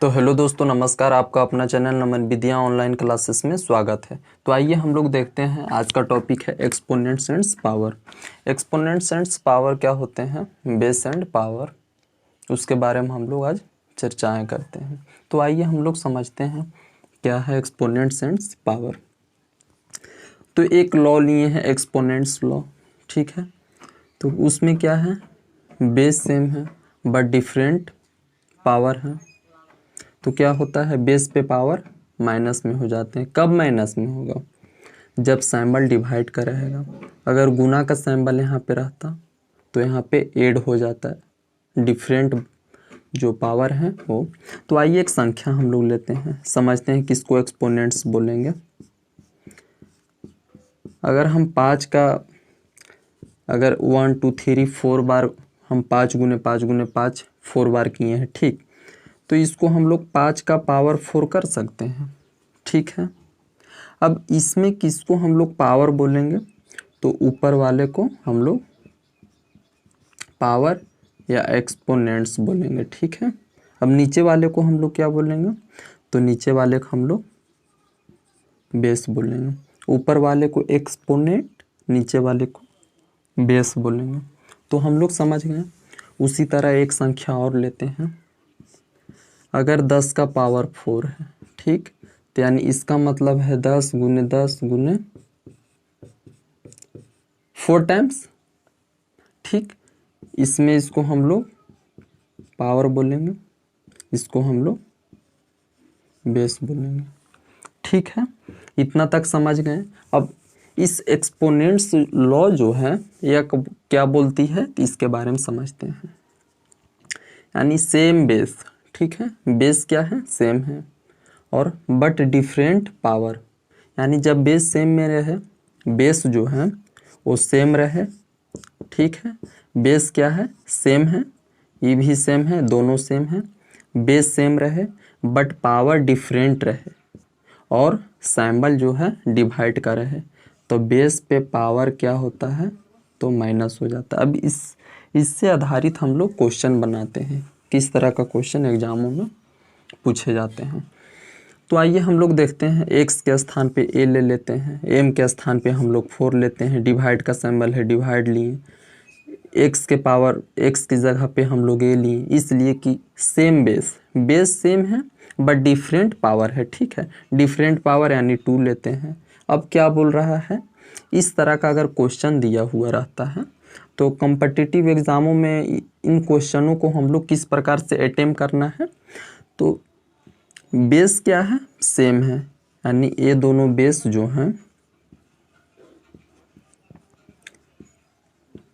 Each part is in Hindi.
तो हेलो दोस्तों, नमस्कार। आपका अपना चैनल नमन विद्या ऑनलाइन क्लासेस में स्वागत है। तो आइए हम लोग देखते हैं, आज का टॉपिक है exponents and power. Exponents and power क्या होते हैं, बेस एंड पावर, उसके बारे में हम लोग आज चर्चाएं करते हैं। तो आइए हम लोग समझते हैं क्या है एक्सपोनेंट्स एंड पावर। तो एक लॉ लिए हैं, एक्सपोनेंट्स लॉ, ठीक है। तो उसमें क्या है, बेस सेम है बट डिफरेंट पावर है। तो क्या होता है, बेस पे पावर माइनस में हो जाते हैं। कब माइनस में होगा, जब सैम्बल डिवाइड का रहेगा। अगर गुना का सैम्बल यहाँ पे रहता तो यहाँ पे ऐड हो जाता है डिफरेंट जो पावर है वो। तो आइए एक संख्या हम लोग लेते हैं, समझते हैं किसको एक्सपोनेंट्स बोलेंगे। अगर हम 5 का, अगर 1 2 3 4 बार हम 5 गुने 5 गुने 5 4 बार किए हैं, ठीक। तो इसको हम लोग 5 का पावर 4 कर सकते हैं, ठीक है। अब इसमें किसको हम लोग पावर बोलेंगे, तो ऊपर वाले को हम लोग पावर या एक्सपोनेंट्स बोलेंगे, ठीक है। अब नीचे वाले को हम लोग क्या बोलेंगे, तो नीचे वाले को हम लोग बेस बोलेंगे। ऊपर वाले को एक्सपोनेंट, नीचे वाले को बेस बोलेंगे। तो हम लोग समझ गए। उसी तरह एक संख्या और लेते हैं। अगर 10 का पावर 4 है, ठीक, तो यानी इसका मतलब है 10 गुने 4 टाइम्स, ठीक। इसमें इसको हम लोग पावर बोलेंगे, इसको हम लोग बेस बोलेंगे, ठीक है। इतना तक समझ गए। अब इस एक्सपोनेंट्स लॉ जो है यह क्या बोलती है, इसके बारे में समझते हैं। यानी सेम बेस, ठीक है। बेस क्या है, सेम है, और बट डिफरेंट पावर। यानी जब बेस सेम में रहे, बेस जो है वो सेम रहे, ठीक है। बेस क्या है, सेम है, ये भी सेम है, दोनों सेम है। बेस सेम रहे बट पावर डिफरेंट रहे, और सैम्बल जो है डिवाइड का रहे, तो बेस पे पावर क्या होता है, तो माइनस हो जाता है। अब इससे आधारित हम लोग क्वेश्चन बनाते हैं। किस तरह का क्वेश्चन एग्जामों में पूछे जाते हैं, तो आइए हम लोग देखते हैं। x के स्थान पे a ले लेते हैं, m के स्थान पे हम लोग 4 लेते हैं, डिवाइड का सिंबल है, डिवाइड लिए। x के पावर x की जगह पे हम लोग a लिए, इसलिए कि सेम बेस सेम है बट डिफरेंट पावर है, ठीक है। डिफरेंट पावर यानी 2 लेते हैं। अब क्या बोल रहा है, इस तरह का अगर क्वेश्चन दिया हुआ रहता है तो कॉम्पिटिटिव एग्जामों में इन क्वेश्चनों को हम लोग किस प्रकार से अटेम्प्ट करना है, तो बेस क्या है, सेम है, यानी ये दोनों बेस जो हैं,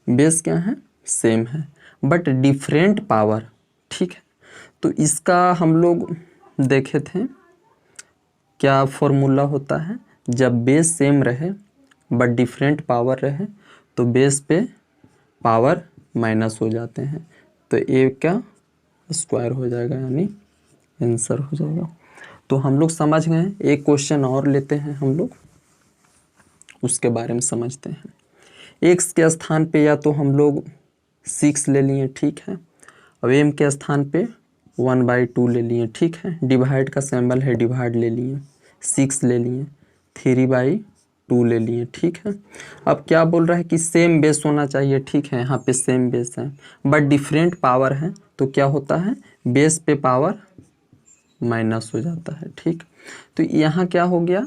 बेस क्या है, सेम है बट डिफरेंट पावर, ठीक है। तो इसका हम लोग देखे थे क्या फॉर्मूला होता है, जब बेस सेम रहे बट डिफरेंट पावर रहे तो बेस पे पावर माइनस हो जाते हैं, तो ए का स्क्वायर हो जाएगा, यानी आंसर हो जाएगा। तो हम लोग समझ गए। एक क्वेश्चन और लेते हैं हम लोग, उसके बारे में समझते हैं। x के स्थान पे या तो हम लोग 6 ले लिए, ठीक है। अब m के स्थान पे 1/2 ले लिए, ठीक है। डिवाइड का सिंबल है, डिवाइड ले लिए, 6 ले लिए, 3/2 ले लिए, ठीक है। अब क्या बोल रहा है कि सेम बेस होना चाहिए, ठीक है। यहाँ पे सेम बेस है बट डिफरेंट पावर है, तो क्या होता है, बेस पे पावर माइनस हो जाता है, ठीक। तो यहाँ क्या हो गया,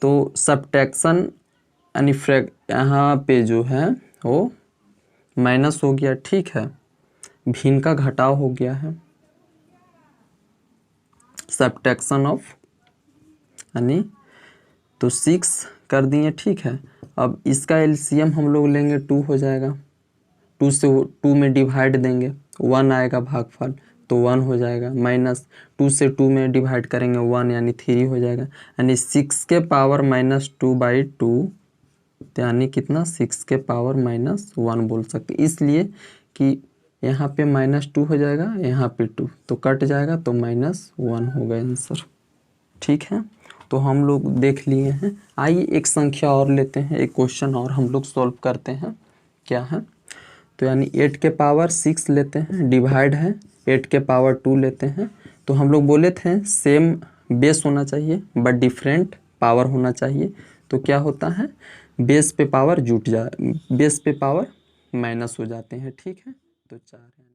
तो सब्ट्रैक्शन यानी यहाँ पे जो है वो माइनस हो गया, ठीक है। भिन्न का घटाव हो गया है, सब्ट्रैक्शन ऑफ, यानी तो 6 कर दिए, ठीक है। अब इसका एलसीएम हम लोग लेंगे, 2 हो जाएगा। 2 से 2 में डिवाइड देंगे, 1 आएगा भागफल, तो 1 हो जाएगा। माइनस 2 से 2 में डिवाइड करेंगे 1, यानी 3 हो जाएगा। यानी 6 के पावर -2/2, यानी कितना, 6 के पावर -1 बोल सकते, इसलिए कि यहाँ पे -2 हो जाएगा, यहाँ पे 2 तो कट जाएगा, तो -1 होगा आंसर, ठीक है। तो हम लोग देख लिए हैं। आइए एक संख्या और लेते हैं, एक क्वेश्चन और हम लोग सॉल्व करते हैं। क्या है, तो यानी 8 के पावर 6 लेते हैं, डिवाइड है 8 के पावर 2 लेते हैं, तो हम लोग बोले थे सेम बेस होना चाहिए बट डिफरेंट पावर होना चाहिए। तो क्या होता है, बेस पे पावर माइनस हो जाते हैं। ठीक है, तो 4 है।